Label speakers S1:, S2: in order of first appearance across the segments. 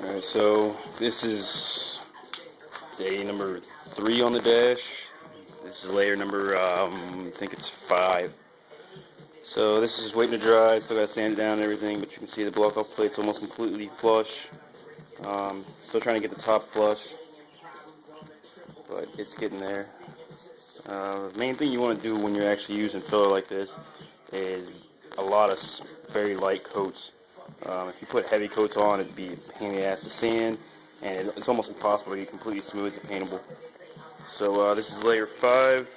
S1: Alright, so this is day number 3 on the dash. This is layer number, I think it's 5. So this is waiting to dry. Still got to sand it down and everything, but you can see the block off plate's almost completely flush. Still trying to get the top flush, but it's getting there. The main thing you want to do when you're actually using filler like this is a lot of very light coats. If you put heavy coats on, it'd be a pain in the ass to sand, and it's almost impossible to get completely smooth and paintable. So this is layer 5,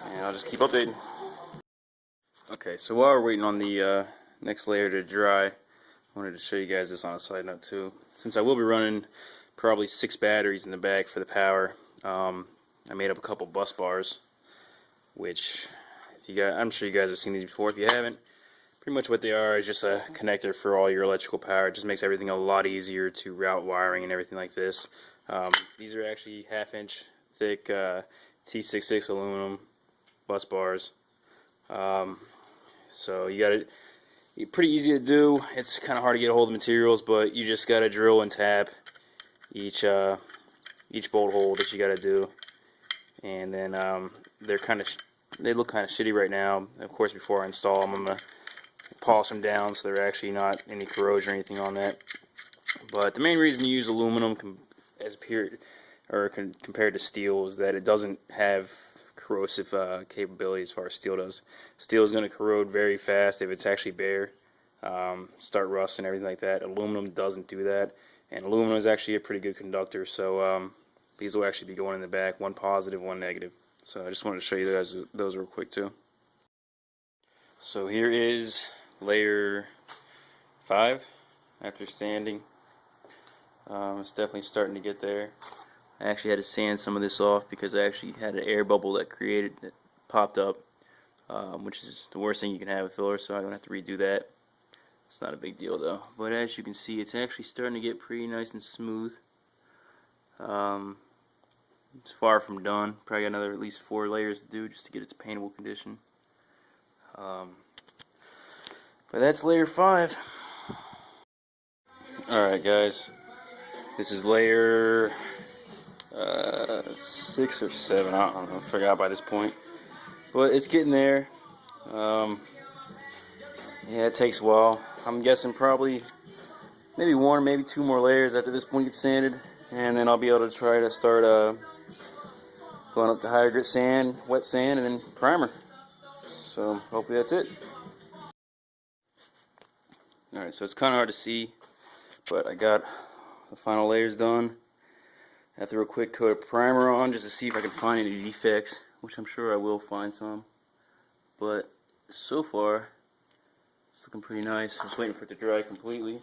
S1: and I'll just keep updating. Okay, so while we're waiting on the next layer to dry, I wanted to show you guys this on a side note too. Since I will be running probably 6 batteries in the back for the power, I made up a couple bus bars, which I'm sure you guys have seen these before. If you haven't, pretty much what they are is just a connector for all your electrical power. It just makes everything a lot easier to route wiring and everything like this. These are actually 1/2-inch thick T66 aluminum bus bars. So you got it. Pretty easy to do. It's kind of hard to get a hold of materials, but you just got to drill and tap each bolt hole that you got to do, and then they look kind of shitty right now. Of course, before I install them, I'm gonna polish them down so they're actually not any corrosion or anything on that. But the main reason you use aluminum compared to steel is that it doesn't have corrosive capability as far as steel does. Steel is going to corrode very fast if it's actually bare, start rust and everything like that. Aluminum doesn't do that, and aluminum is actually a pretty good conductor. So these will actually be going in the back, one positive, one negative. So I just wanted to show you guys those real quick too. So here is layer 5 after sanding. It's definitely starting to get there. I actually had to sand some of this off because I actually had an air bubble that popped up, which is the worst thing you can have with filler, so I'm going to have to redo that. It's not a big deal though. But as you can see, it's actually starting to get pretty nice and smooth. It's far from done. Probably got another at least 4 layers to do just to get its paintable condition. But that's layer 5. Alright guys, this is layer 6 or 7, I don't know, I forgot by this point. But it's getting there. Yeah, it takes a while. I'm guessing probably maybe 1, maybe 2 more layers after this point gets sanded, and then I'll be able to try to start going up to higher grit sand, wet sand, and then primer. So hopefully that's it. Alright, so it's kind of hard to see, but I got the final layers done. I threw a quick coat of primer on just to see if I can find any defects, which I'm sure I will find some. But so far, it's looking pretty nice. I'm just waiting for it to dry completely.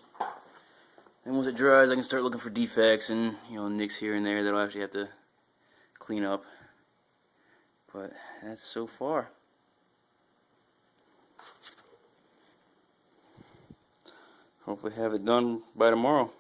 S1: And once it dries, I can start looking for defects and, nicks here and there that I'll actually have to clean up. But that's so far. Hopefully have it done by tomorrow.